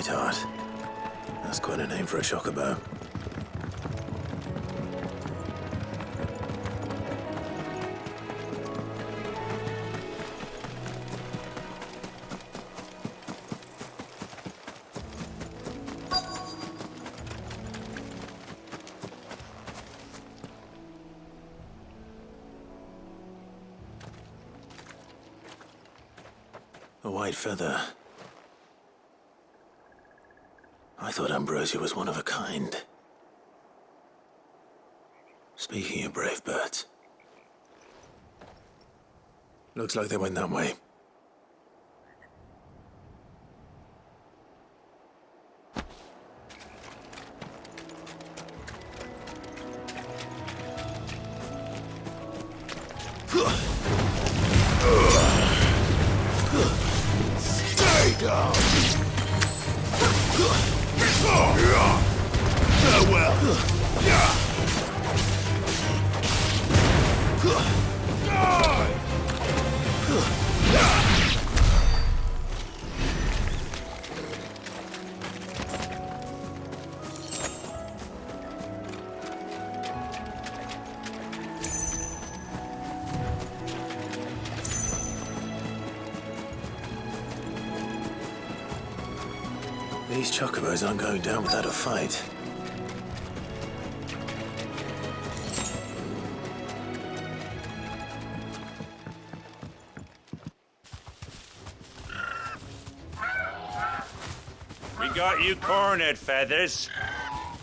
Sweetheart. That's quite a name for a chocobo. A white feather. I thought Ambrosia was one of a kind. Speaking of brave birds. Looks like they went that way. Stay down! Farewell! These chocobos aren't going down without a fight. We got you cornered, Feathers.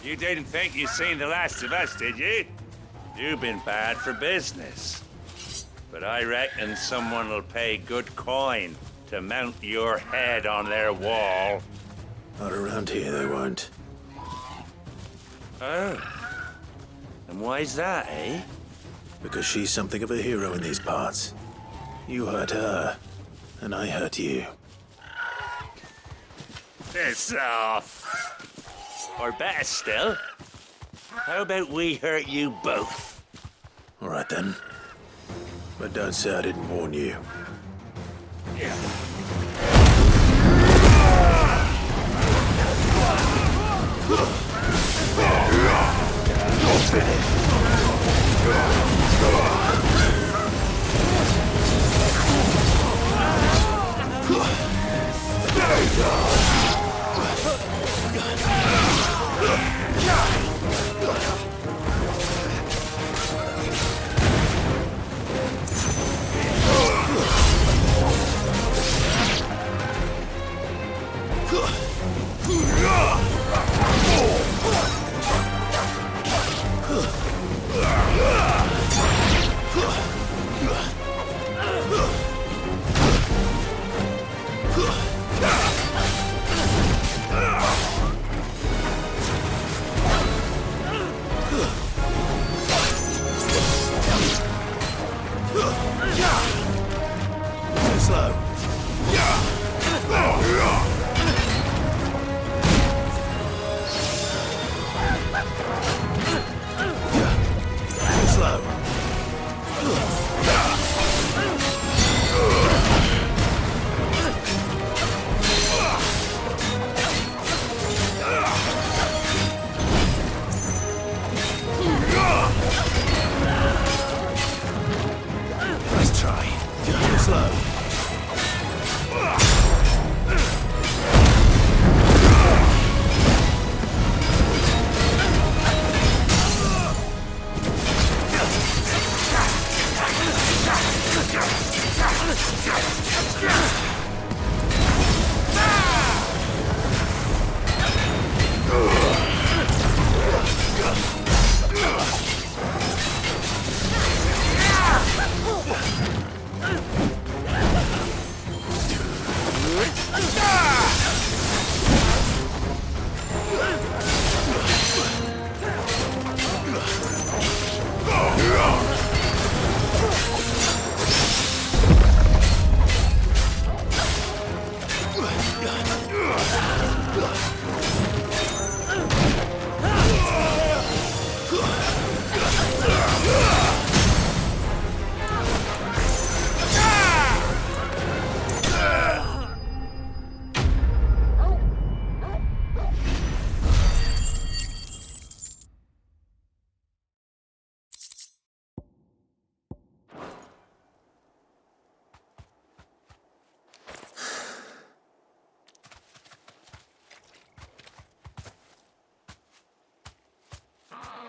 You didn't think you'd seen the last of us, did you? You've been bad for business. But I reckon someone will pay good coin to mount your head on their wall. Not around here, they won't. Oh. And why's that, eh? Because she's something of a hero in these parts. You hurt her, and I hurt you. Piss off. Or better still, how about we hurt you both? All right then. But don't say I didn't warn you. Yeah.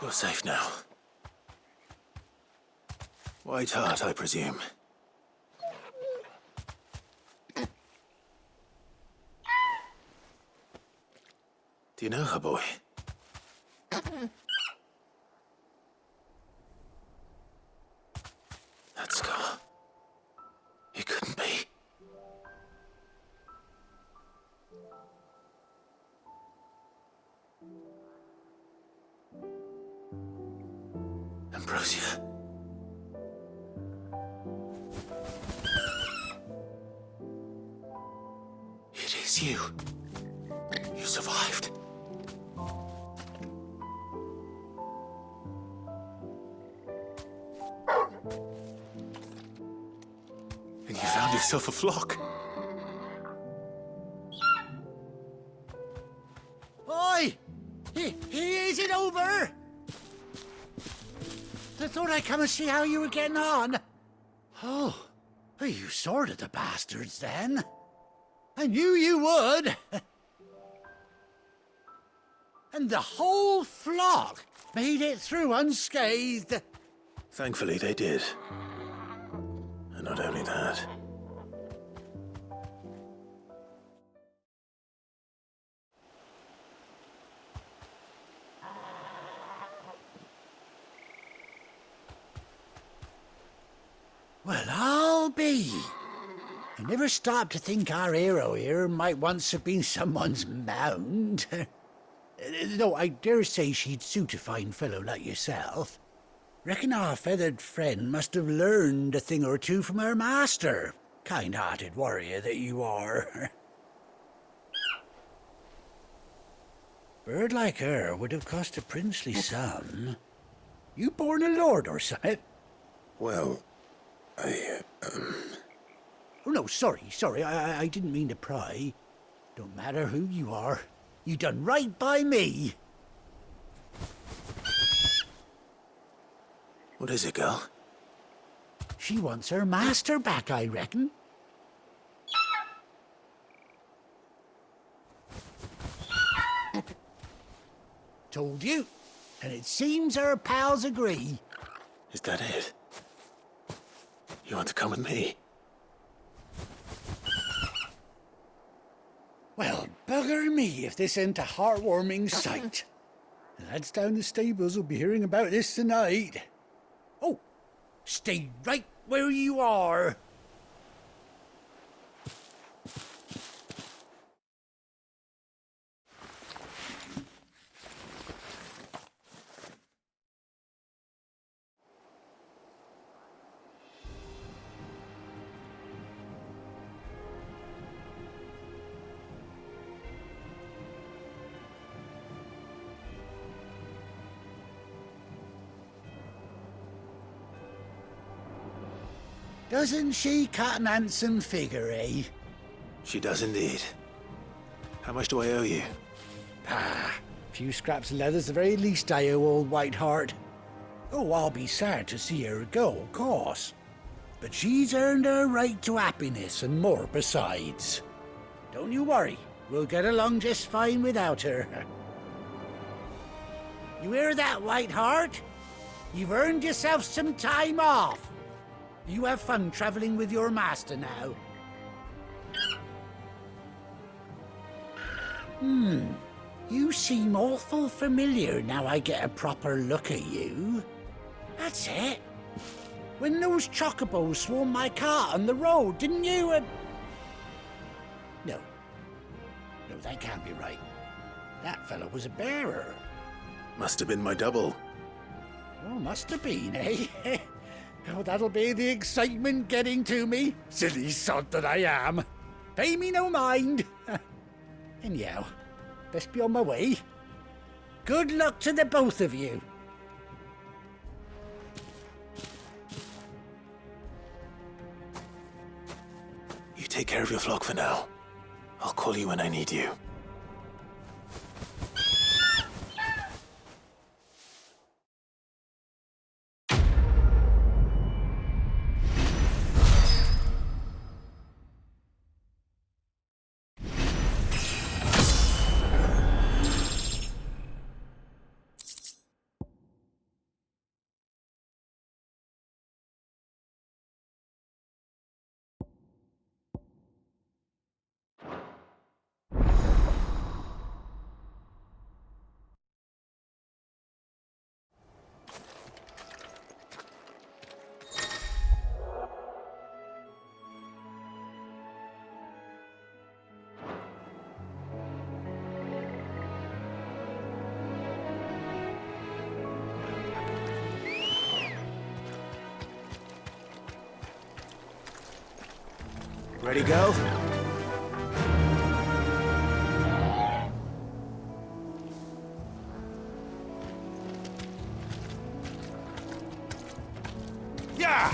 You're safe now. White Heart, I presume. Do you know her, boy? That scar. It couldn't be. Ambrosia. It is you. You survived. And you found yourself a flock. Oi! Is it over? I thought I'd come and see how you were getting on. Oh, you sorted the bastards then. I knew you would. And the whole flock made it through unscathed. Thankfully, they did. And not only that. Well, I'll be. I never stopped to think our hero here might once have been someone's mount. Though I dare say she'd suit a fine fellow like yourself. Reckon our feathered friend must have learned a thing or two from her master. Kind-hearted warrior that you are. Bird like her would have cost a princely sum. You born a lord or something? Well, Oh, no, sorry. I didn't mean to pry. Don't matter who you are. You done right by me. What is it, girl? She wants her master back, I reckon. Told you. And it seems her pals agree. Is that it? You want to come with me? Well, bugger me if this ain't a heartwarming sight. The lads down the stables will be hearing about this tonight. Oh, stay right where you are. Doesn't she cut an handsome figure, eh? She does indeed. How much do I owe you? A few scraps of leather's the very least I owe old White Heart. Oh, I'll be sad to see her go, of course. But she's earned her right to happiness and more besides. Don't you worry, we'll get along just fine without her. You hear that, White Heart? You've earned yourself some time off. You have fun traveling with your master now. You seem awful familiar now I get a proper look at you. That's it. When those chocobos swarmed my cart on the road, didn't you? No, that can't be right. That fellow was a bearer. Must have been my double. Oh, must have been, eh? Oh, that'll be the excitement getting to me. Silly sod that I am. Pay me no mind. Anyhow, best be on my way. Good luck to the both of you. You take care of your flock for now. I'll call you when I need you. Ready, go? Yeah!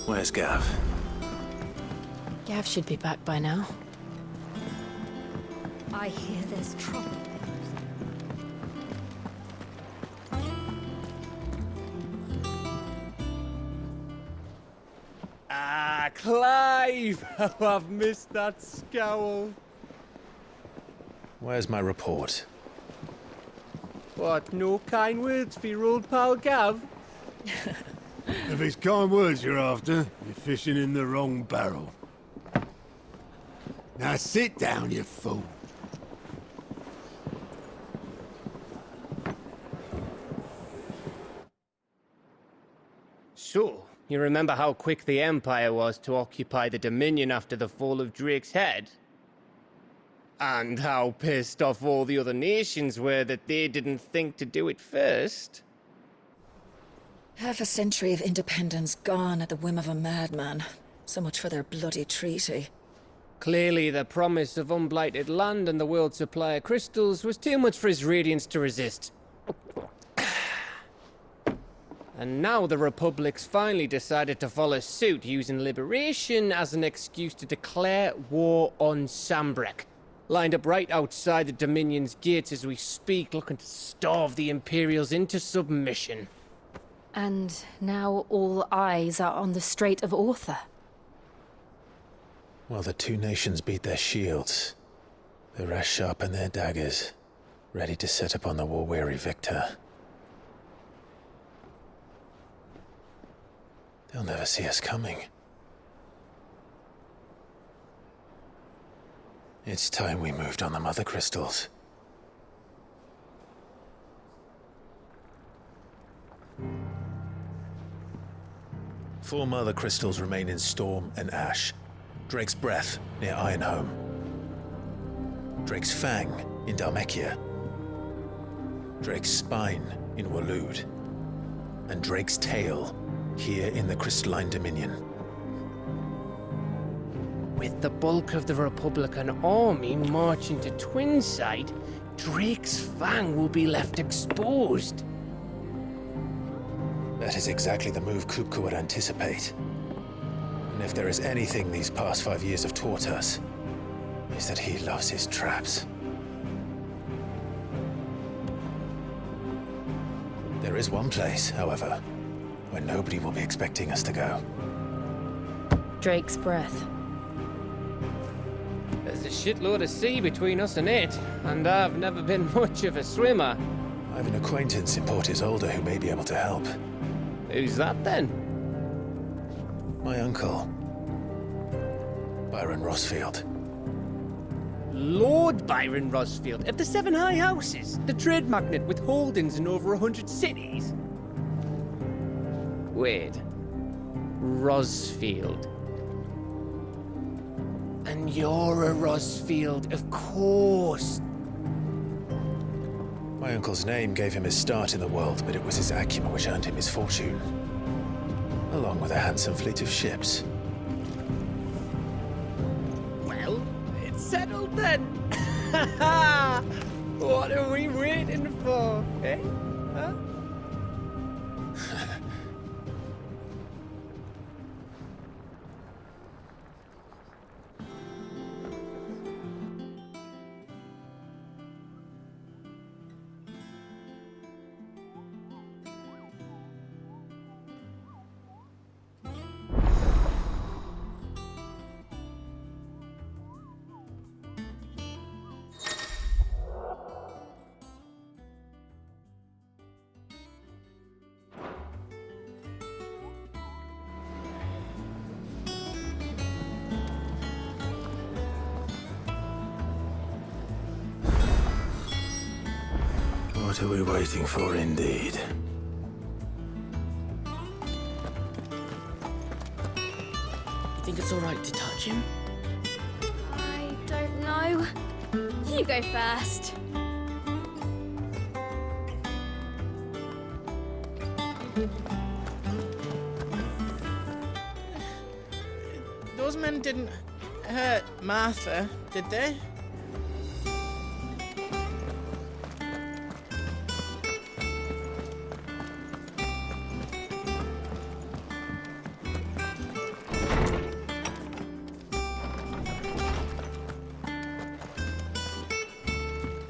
Where's Gav? Gav should be back by now. I hear there's trouble. Ah, Clive! How I've missed that scowl. Where's my report? What, no kind words for your old pal Gav? If it's kind words you're after, you're fishing in the wrong barrel. Now sit down, you fool. So, you remember how quick the Empire was to occupy the Dominion after the fall of Drake's head? And how pissed off all the other nations were that they didn't think to do it first? Half a century of independence gone at the whim of a madman. So much for their bloody treaty. Clearly, the promise of unblighted land and the world's supply of crystals was too much for his radiance to resist. And now the Republic's finally decided to follow suit, using liberation as an excuse to declare war on Sambrek. Lined up right outside the Dominion's gates as we speak, looking to starve the Imperials into submission. And now all eyes are on the Strait of Author. While the two nations beat their shields, the rest sharpen their daggers, ready to set upon the war-weary victor. They'll never see us coming. It's time we moved on the Mother Crystals. Four Mother Crystals remain in Storm and Ash. Drake's Breath near Ironhome. Drake's Fang in Dhalmekia. Drake's Spine in Waloed. And Drake's Tail here in the Crystalline Dominion. With the bulk of the Republican army marching to Twinside, Drake's Fang will be left exposed. That is exactly the move Kupka would anticipate. And if there is anything these past 5 years have taught us, is that he loves his traps. There is one place, however, where nobody will be expecting us to go. Drake's Breath. There's a shitload of sea between us and it, and I've never been much of a swimmer. I have an acquaintance in Port Isolde who may be able to help. Who's that then? My uncle, Byron Rosfield. Lord Byron Rosfield of the Seven High Houses, the trade magnate with holdings in over 100 cities. Wait. Rosfield. And you're a Rosfield, of course. My uncle's name gave him his start in the world, but it was his acumen which earned him his fortune, along with a handsome fleet of ships. Well, it's settled then. What are we waiting for, eh? Huh? What are we waiting for, indeed? You think it's all right to touch him? I don't know. You go first. Those men didn't hurt Martha, did they?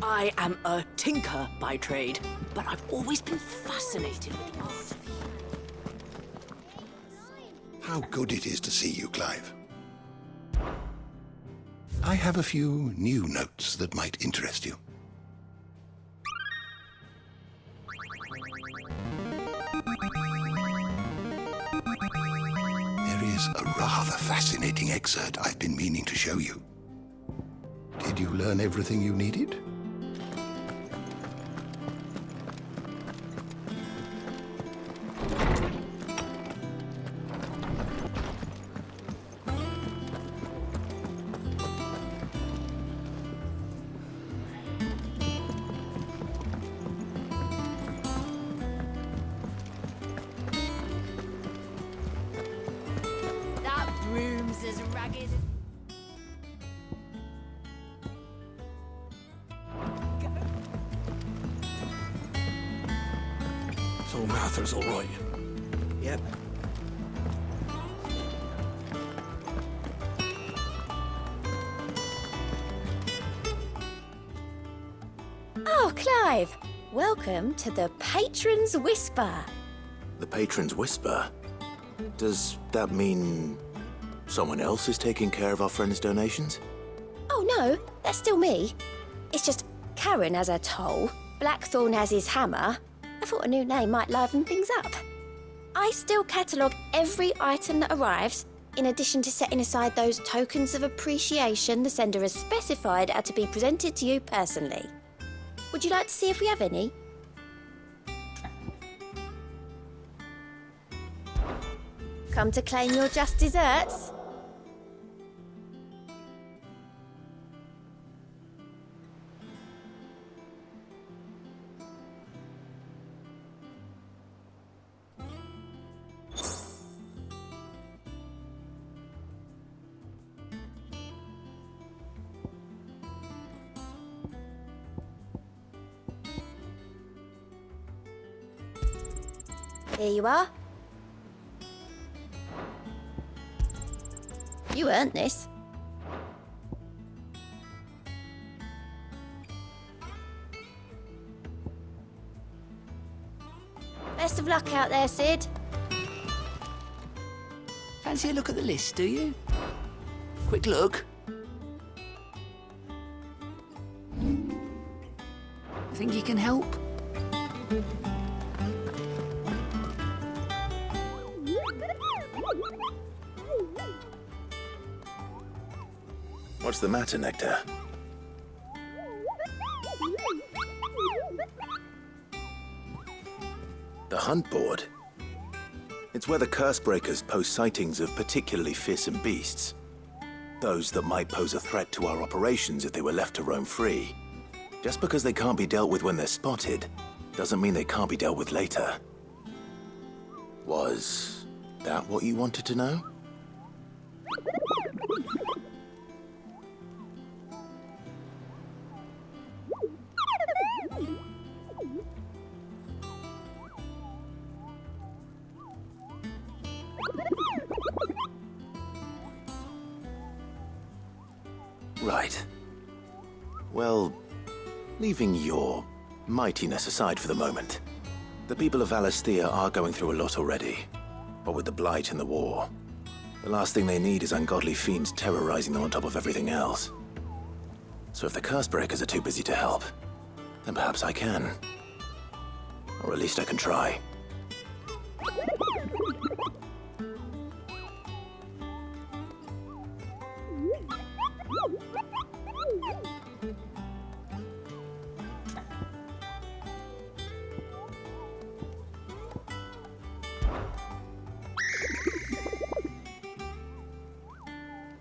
I am a tinker by trade, but I've always been fascinated with art. How good it is to see you, Clive. I have a few new notes that might interest you. There is a rather fascinating excerpt I've been meaning to show you. Did you learn everything you needed? That broom's as ragged. So Martha's all right. Yep. Oh, Clive! Welcome to the Patron's Whisper. The Patron's Whisper? Does that mean someone else is taking care of our friend's donations? Oh no, that's still me. It's just Karen has her toll, Blackthorn has his hammer. I thought a new name might liven things up. I still catalogue every item that arrives, in addition to setting aside those tokens of appreciation the sender has specified are to be presented to you personally. Would you like to see if we have any? Come to claim your just desserts? Here you are. You earned this. Best of luck out there, Sid. Fancy a look at the list, do you? Quick look. Think you can help? What's the matter, Nectar? The hunt board? It's where the Cursebreakers post sightings of particularly fearsome beasts. Those that might pose a threat to our operations if they were left to roam free. Just because they can't be dealt with when they're spotted, doesn't mean they can't be dealt with later. Was that what you wanted to know? Right. Well, leaving your mightiness aside for the moment, the people of Valisthea are going through a lot already. But with the Blight and the war, the last thing they need is ungodly fiends terrorizing them on top of everything else. So if the Cursebreakers are too busy to help, then perhaps I can. Or at least I can try.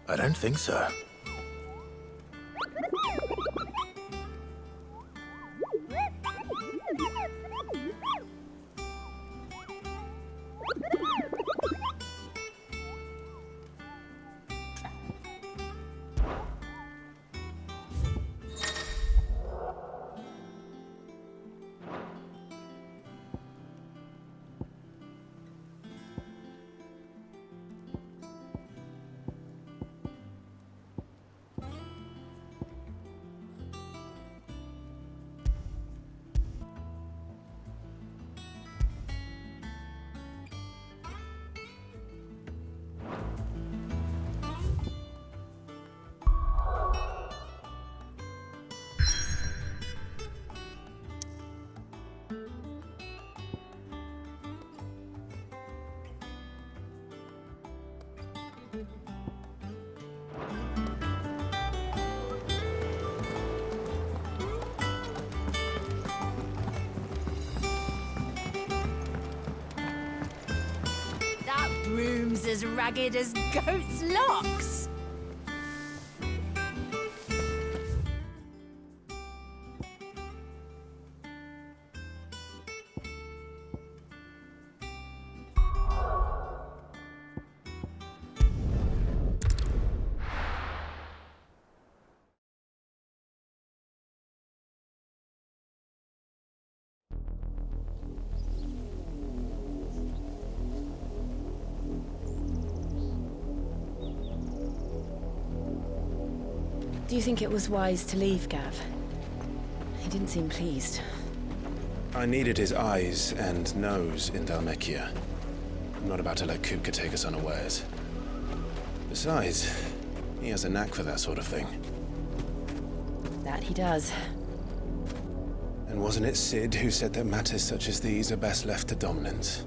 I don't think so. Room's as ragged as goat's locks. Do you think it was wise to leave, Gav? He didn't seem pleased. I needed his eyes and nose in Dhalmekia. I'm not about to let Kupka take us unawares. Besides, he has a knack for that sort of thing. That he does. And wasn't it Sid who said that matters such as these are best left to dominance?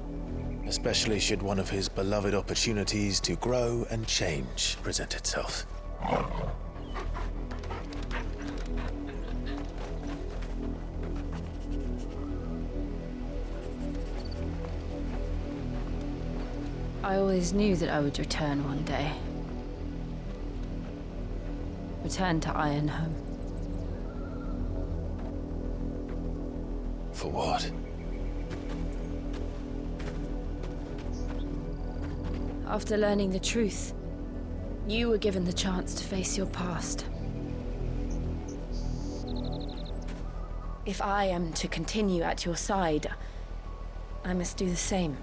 Especially should one of his beloved opportunities to grow and change present itself. I always knew that I would return one day. Return to Ironhome. For what? After learning the truth, you were given the chance to face your past. If I am to continue at your side, I must do the same.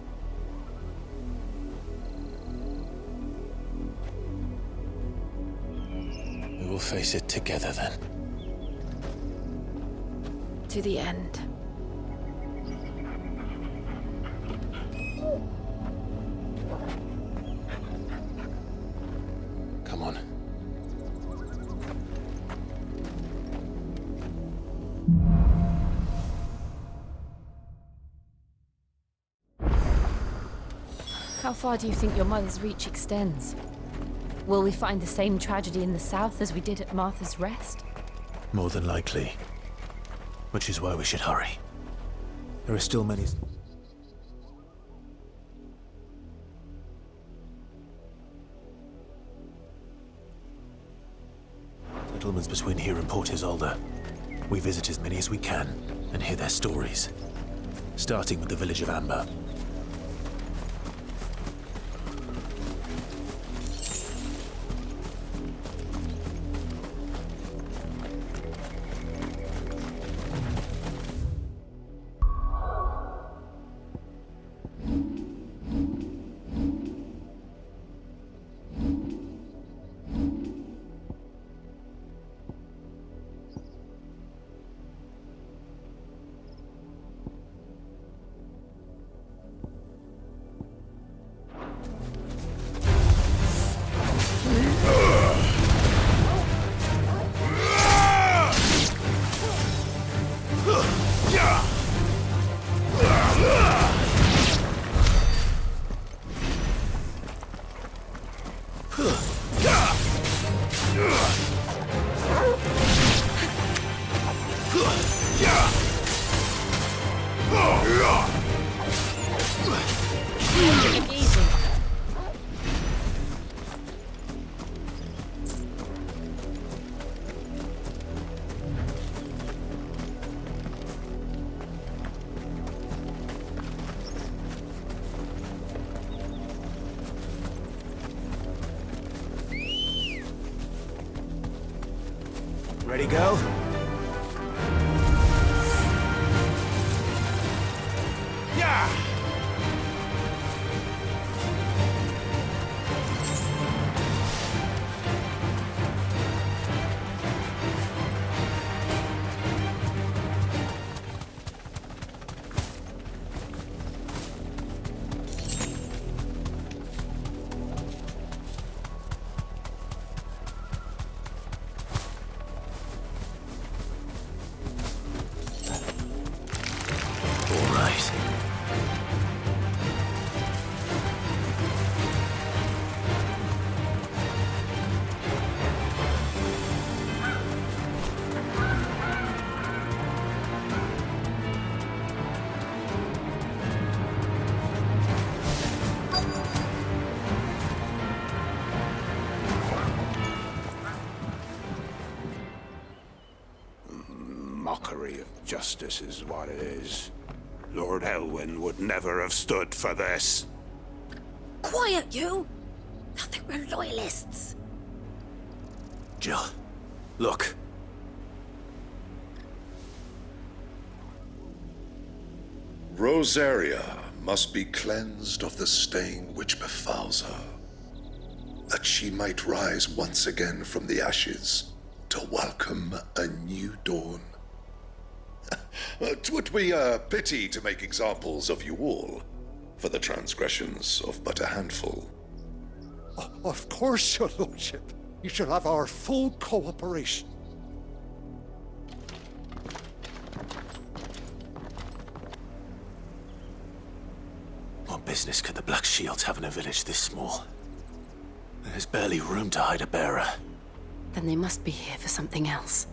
We will face it together then. To the end. Come on. How far do you think your mother's reach extends? Will we find the same tragedy in the south as we did at Martha's Rest? More than likely. Which is why we should hurry. There are still many... settlements between here and Port Isolde. We visit as many as we can and hear their stories, starting with the village of Amber. Ready, go? Yeah! Mockery of justice is what it is. Lord Elwyn would never have stood for this. Quiet, you! I think we're loyalists. Jill, look. Rosaria must be cleansed of the stain which befouls her, that she might rise once again from the ashes to welcome a new dawn. 'Twould be a pity to make examples of you all for the transgressions of but a handful. Of course, your lordship. You shall have our full cooperation. What business could the Black Shields have in a village this small? There's barely room to hide a bearer. Then they must be here for something else.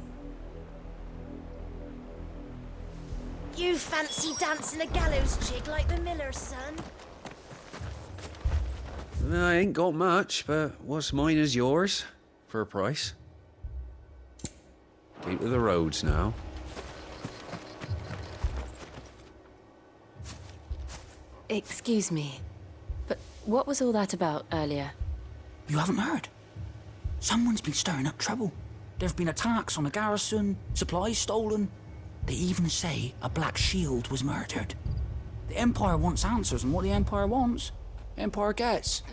You fancy dancing a gallows jig like the miller's son? I ain't got much, but what's mine is yours, for a price. Keep to the roads now. Excuse me, but what was all that about earlier? You haven't heard? Someone's been stirring up trouble. There've been attacks on the garrison, supplies stolen. They even say a Black Shield was murdered. The Empire wants answers, and what the Empire wants, Empire gets.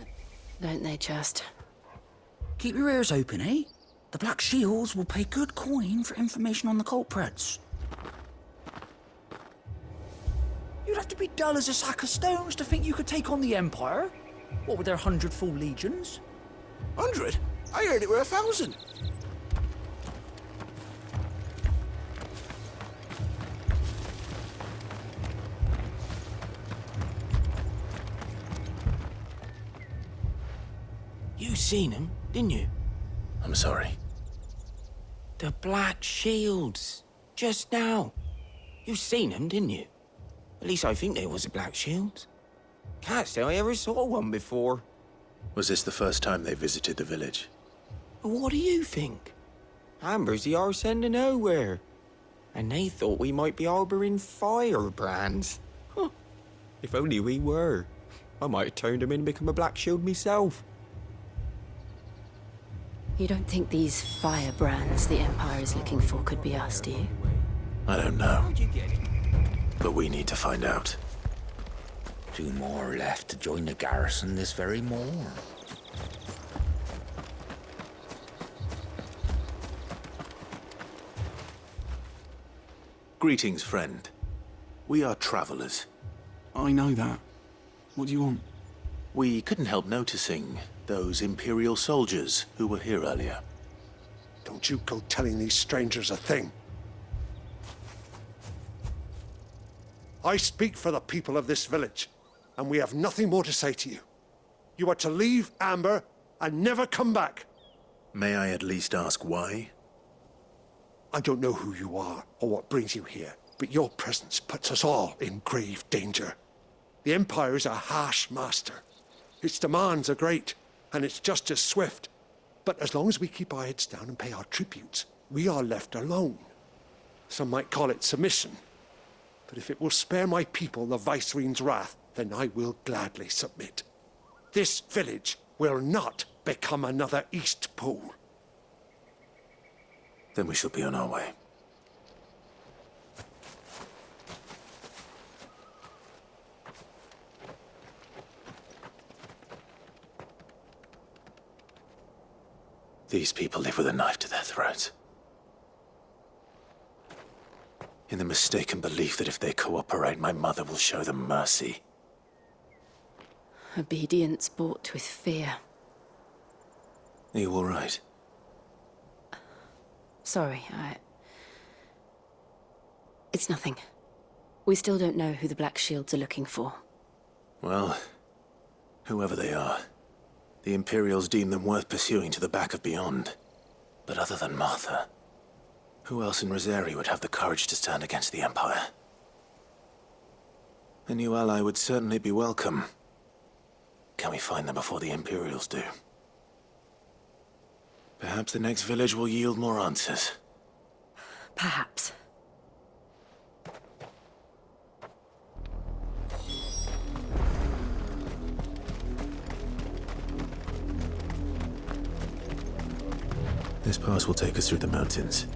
Don't they just? Keep your ears open, eh? The Black Shields will pay good coin for information on the culprits. You'd have to be dull as a sack of stones to think you could take on the Empire. What with their 100 full legions? 100? I heard it were 1,000. You seen him, didn't you? I'm sorry. The Black Shields. Just now. You seen them, didn't you? At least I think there was a Black Shield. Can't say I ever saw one before. Was this the first time they visited the village? What do you think? Amber's the arse end of nowhere. And they thought we might be harbouring firebrands. Huh. If only we were. I might have turned them in and become a Black Shield myself. You don't think these firebrands the Empire is looking for could be us, do you? I don't know. But we need to find out. 2 more left to join the garrison this very morn. Greetings, friend. We are travelers. I know that. What do you want? We couldn't help noticing those Imperial soldiers who were here earlier. Don't you go telling these strangers a thing. I speak for the people of this village, and we have nothing more to say to you. You are to leave Amber and never come back. May I at least ask why? I don't know who you are or what brings you here, but your presence puts us all in grave danger. The Empire is a harsh master. Its demands are great, and its justice swift. But as long as we keep our heads down and pay our tributes, we are left alone. Some might call it submission. But if it will spare my people the Viceroy's wrath, then I will gladly submit. This village will not become another East Pool. Then we shall be on our way. These people live with a knife to their throats. In the mistaken belief that if they cooperate, my mother will show them mercy. Obedience bought with fear. Are you all right? Sorry, It's nothing. We still don't know who the Black Shields are looking for. Well, whoever they are, the Imperials deem them worth pursuing to the back of beyond. But other than Martha, who else in Rosari would have the courage to stand against the Empire? A new ally would certainly be welcome. Can we find them before the Imperials do? Perhaps the next village will yield more answers. Perhaps. This pass will take us through the mountains.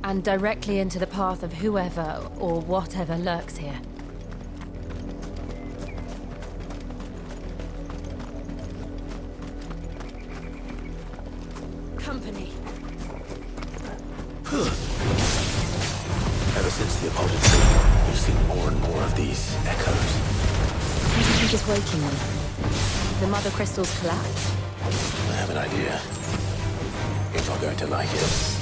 And directly into the path of whoever or whatever lurks here. Company. Ever since the apology, we've seen more and more of these echoes. What do you think is waking them? The mother crystals collapse? I have an idea. You're not going to like it.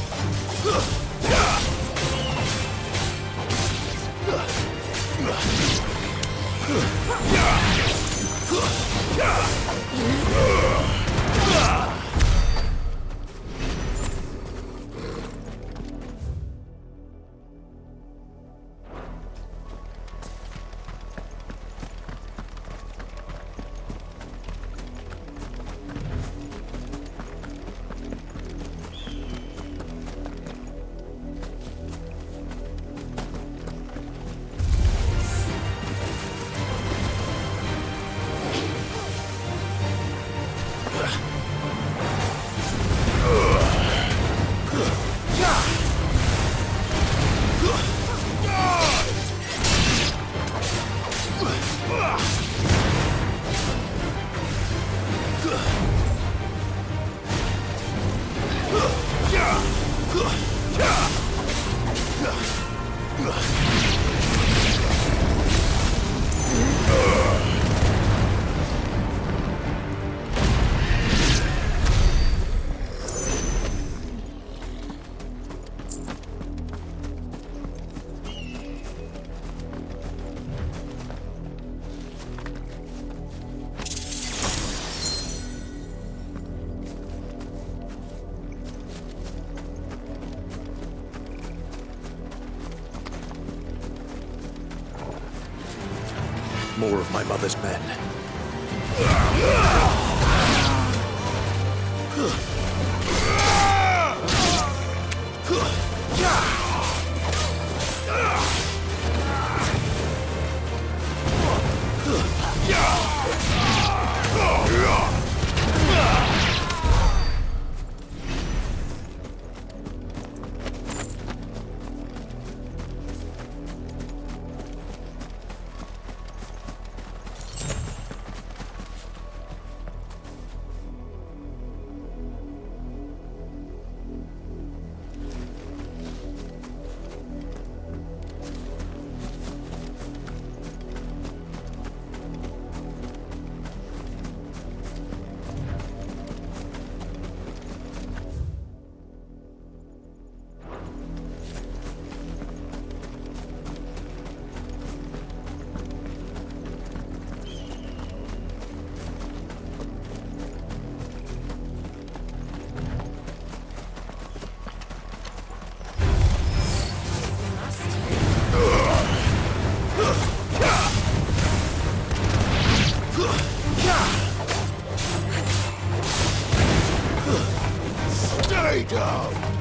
More of my mother's men. down!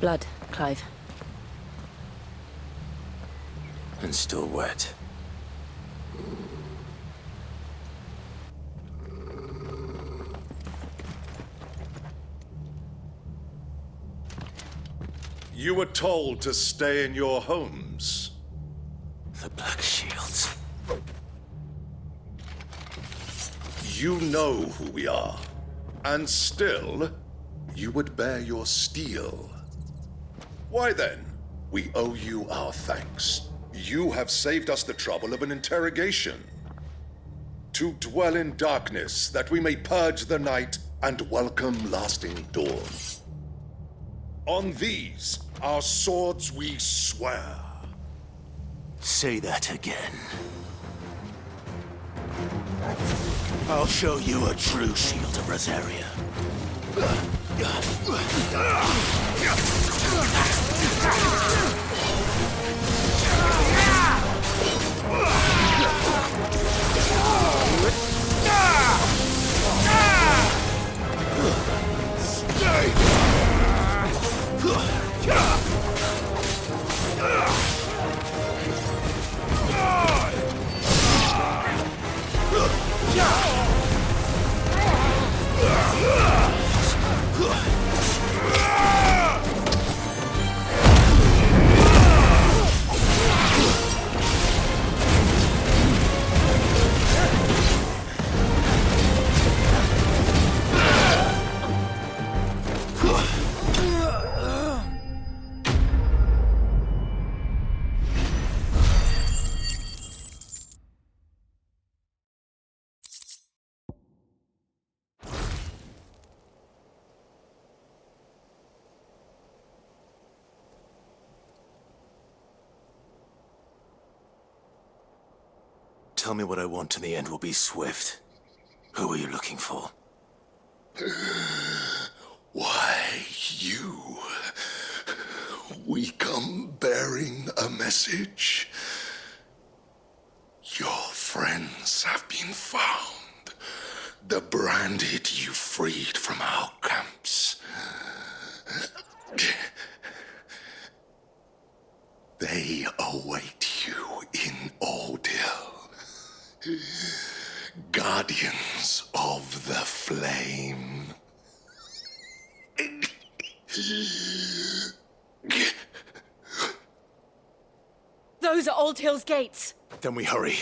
Blood, Clive. And still wet. You were told to stay in your homes. The Black Shields. You know who we are. And still, you would bear your steel. Why then, we owe you our thanks. You have saved us the trouble of an interrogation. To dwell in darkness, that we may purge the night and welcome lasting dawn. On these, our swords we swear. Say that again. I'll show you a true shield of Rosaria. Tell me what I want and the end will be swift. Who are you looking for? Why, you. We come bearing a message. Your friends have been found. The branded you freed from our camps. They await you in Ordeal. Guardians of the Flame. Those are Old Hill's gates. Then we hurry.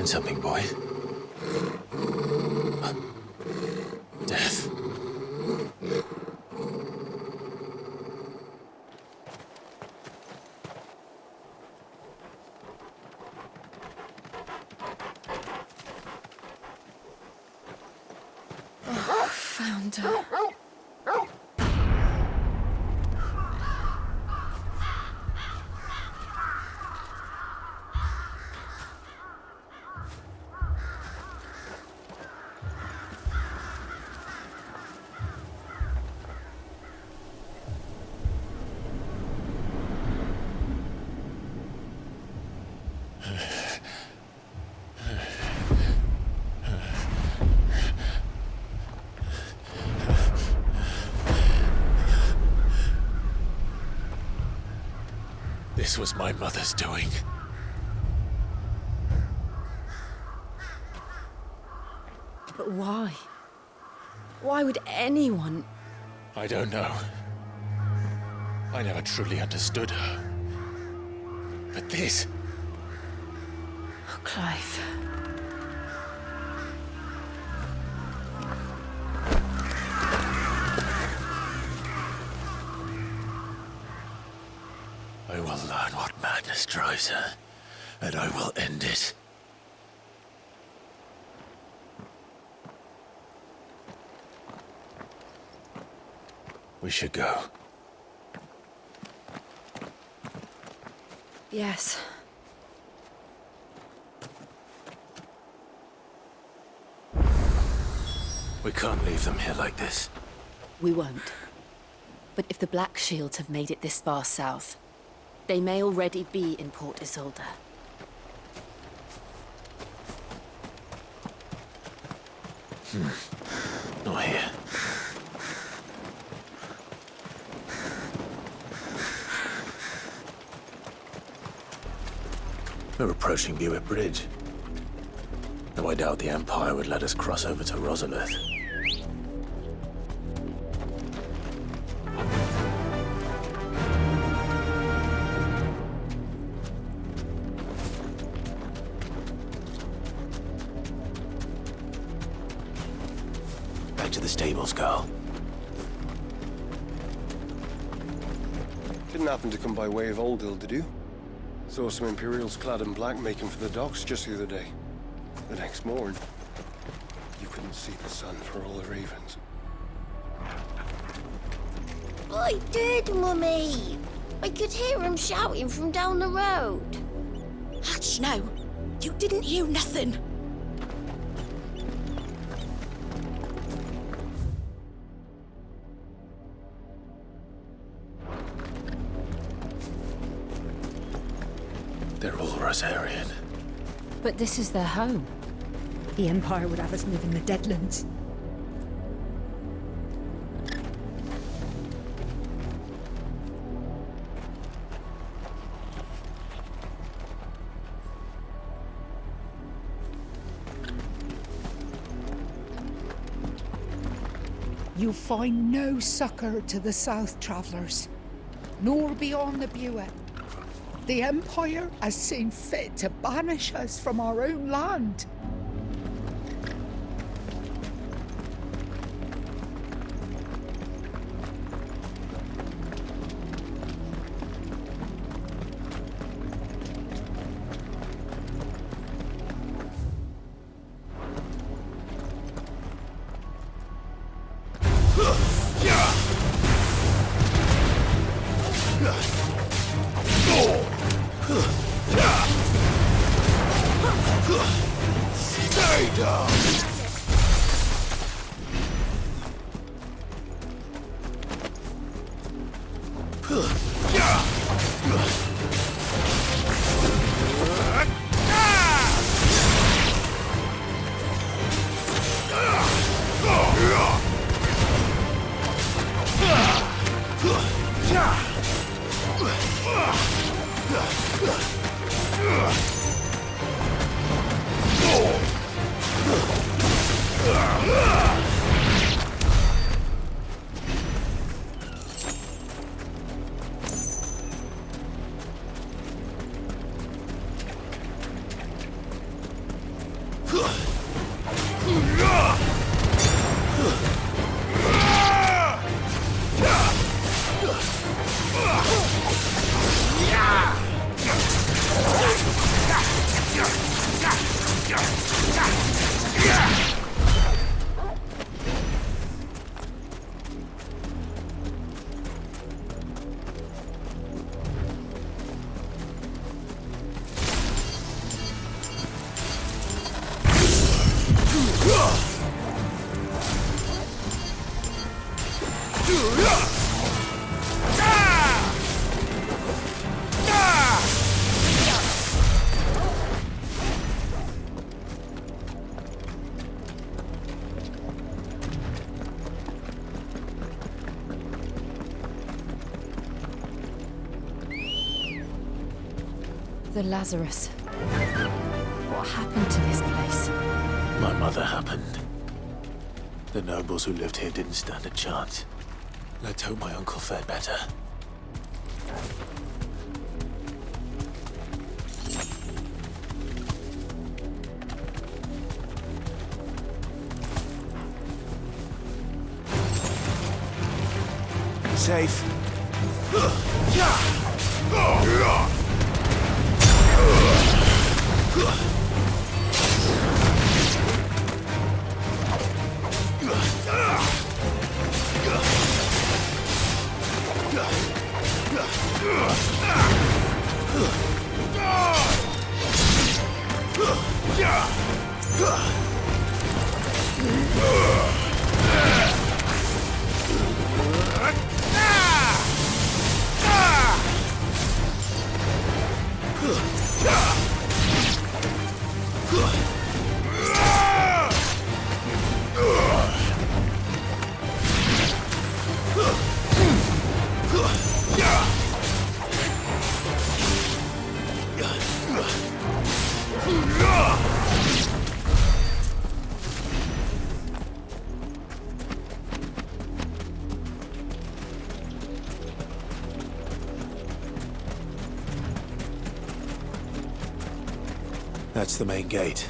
Find something, boy. Death. Oh, found her. This was my mother's doing. But why? Why would anyone... I don't know. I never truly understood her. But this... Oh, Clive. I will learn what madness drives her, and I will end it. We should go. Yes. We can't leave them here like this. We won't. But if the Black Shields have made it this far south, they may already be in Port Isolde. Not here. We're approaching Buick Bridge. Though I doubt the Empire would let us cross over to Rosalith. Back to the stables, Carl. Didn't happen to come by way of Oldhill, did you? Saw some Imperials clad in black making for the docks just the other day. The next morn, you couldn't see the sun for all the ravens. I did, Mummy. I could hear him shouting from down the road. Hutch, no. You didn't hear nothing. They're all Rosarian. But this is their home. The Empire would have us live in the Deadlands. You find no succor to the South Travellers, nor beyond the Buet. The Empire has seen fit to banish us from our own land. Stay down! The Lazarus. What happened to this place? My mother happened. The nobles who lived here didn't stand a chance. Let's hope my uncle fared better. Safe. That's the main gate.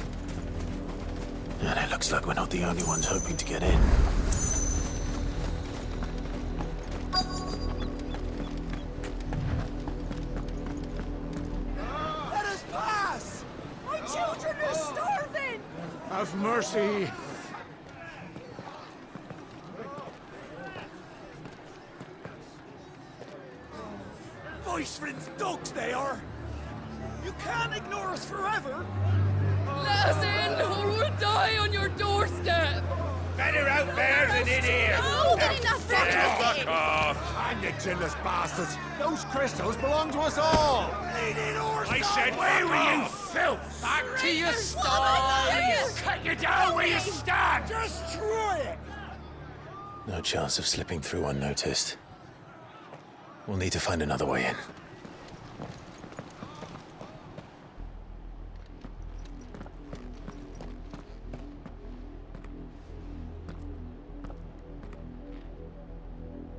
And it looks like we're not the only ones hoping to get in. Let us pass! My children are starving! Have mercy! Voice-rinse dogs they are! You can't ignore us forever! Let us in, or we'll die on your doorstep! Better out there than in here! Oh, good enough for Fuck off! And you jealous bastards! Those crystals belong to us all! I said, where were you, filth? Back to your stall! Cut you down where you stand! Just try it! No chance of slipping through unnoticed. We'll need to find another way in.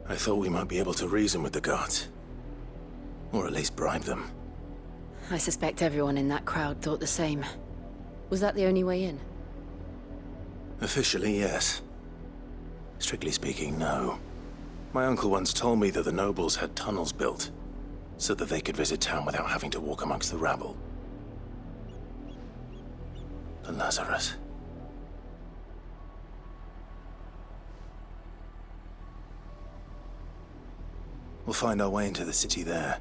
I thought we might be able to reason with the guards. Or at least bribe them. I suspect everyone in that crowd thought the same. Was that the only way in? Officially, yes. Strictly speaking, no. My uncle once told me that the nobles had tunnels built, so that they could visit town without having to walk amongst the rabble. The Lazarus. We'll find our way into the city there.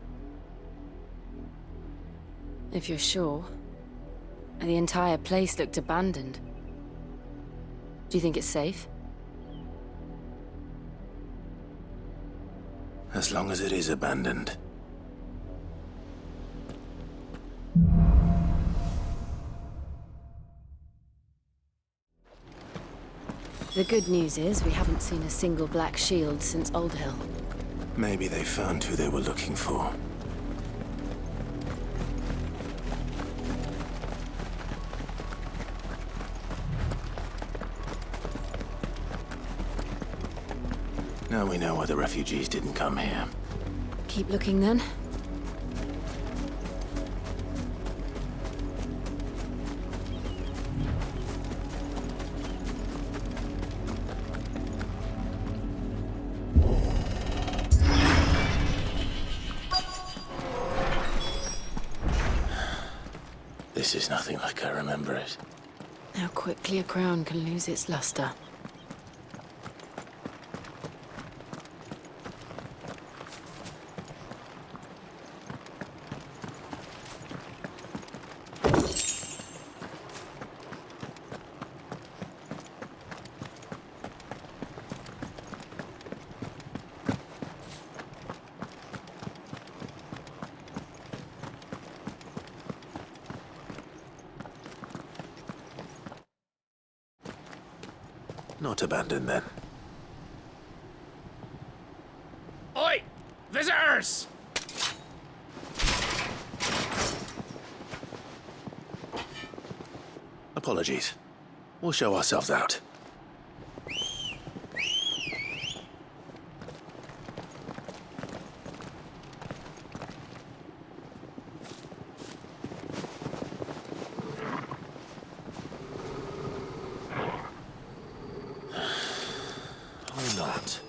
If you're sure. The entire place looked abandoned. Do you think it's safe? As long as it is abandoned. The good news is we haven't seen a single black shield since Old Hill. Maybe they found who they were looking for. Now we know why the refugees didn't come here. Keep looking then. This is nothing like I remember it. How quickly a crown can lose its luster. Not abandoned, then. Oi! Visitors! Apologies. We'll show ourselves out. Or not.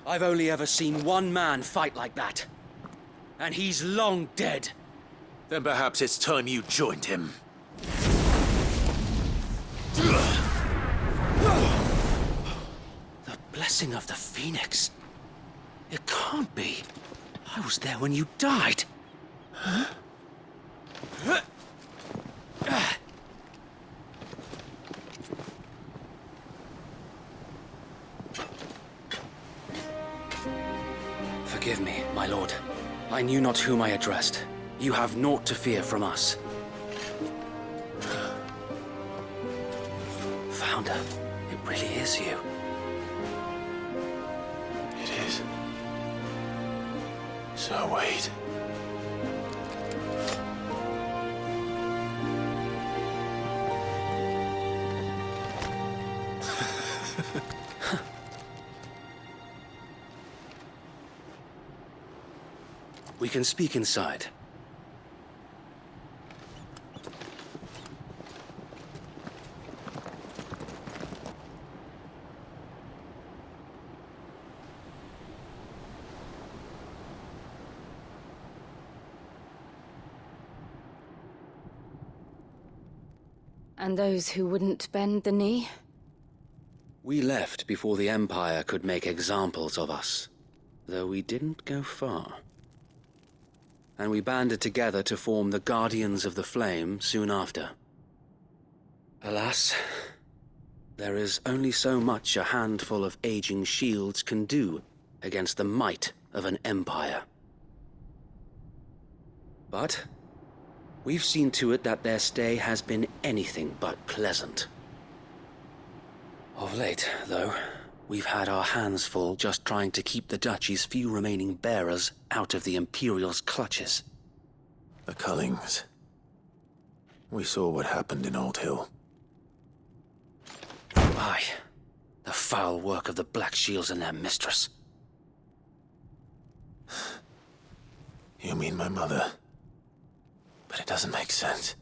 I've only ever seen one man fight like that. And he's long dead. Then perhaps it's time you joined him. The blessing of the Phoenix. It can't be. I was there when you died. Huh? Forgive me, my lord. I knew not whom I addressed. You have naught to fear from us. Founder, it really is you. It is. So wait. We can speak inside. And those who wouldn't bend the knee? We left before the Empire could make examples of us, though we didn't go far. And we banded together to form the Guardians of the Flame soon after. Alas, there is only so much a handful of aging shields can do against the might of an empire. But we've seen to it that their stay has been anything but pleasant. Of late, though, we've had our hands full just trying to keep the Duchy's few remaining bearers out of the Imperial's clutches. The Cullings. We saw what happened in Old Hill. Aye. The foul work of the Black Shields and their mistress. You mean my mother? But it doesn't make sense.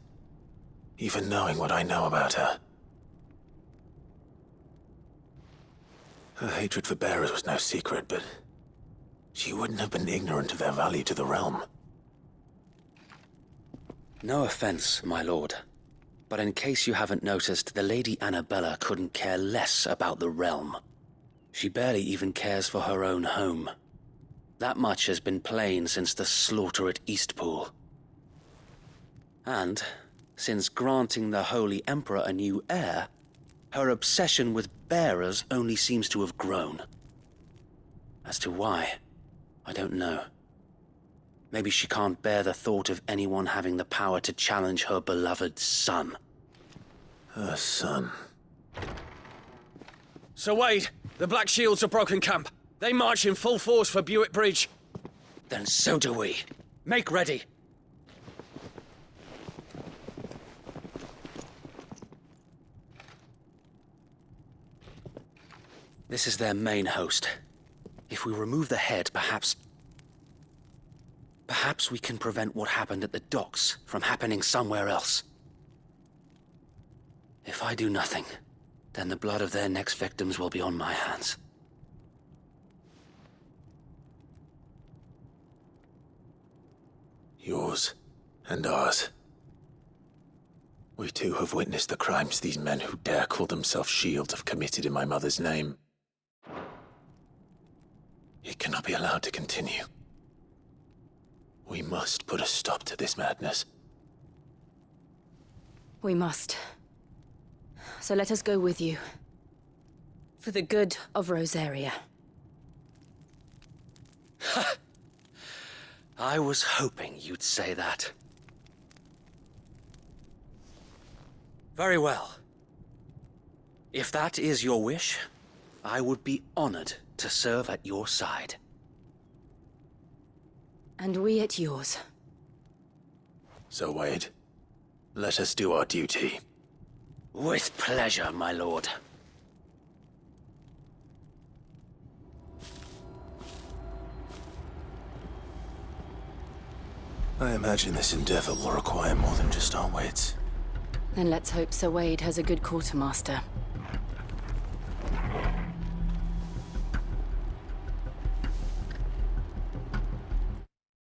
Even knowing what I know about her. Her hatred for bearers was no secret, but she wouldn't have been ignorant of their value to the realm. No offense, my lord, but in case you haven't noticed, the Lady Annabella couldn't care less about the realm. She barely even cares for her own home. That much has been plain since the slaughter at Eastpool. And, since granting the Holy Emperor a new heir, her obsession with bearers only seems to have grown. As to why, I don't know. Maybe she can't bear the thought of anyone having the power to challenge her beloved son. Her son. Sir Wade, the Black Shields have broken camp. They march in full force for Buick Bridge. Then so do we. Make ready. This is their main host. If we remove the head, perhaps we can prevent what happened at the docks from happening somewhere else. If I do nothing, then the blood of their next victims will be on my hands. Yours and ours. We too have witnessed the crimes these men who dare call themselves Shields have committed in my mother's name. It cannot be allowed to continue. We must put a stop to this madness. We must. So let us go with you. For the good of Rosaria. I was hoping you'd say that. Very well. If that is your wish, I would be honored to serve at your side. And we at yours. So, Wade, let us do our duty. With pleasure, my lord. I imagine this endeavor will require more than just our wits. Then let's hope Sir Wade has a good quartermaster.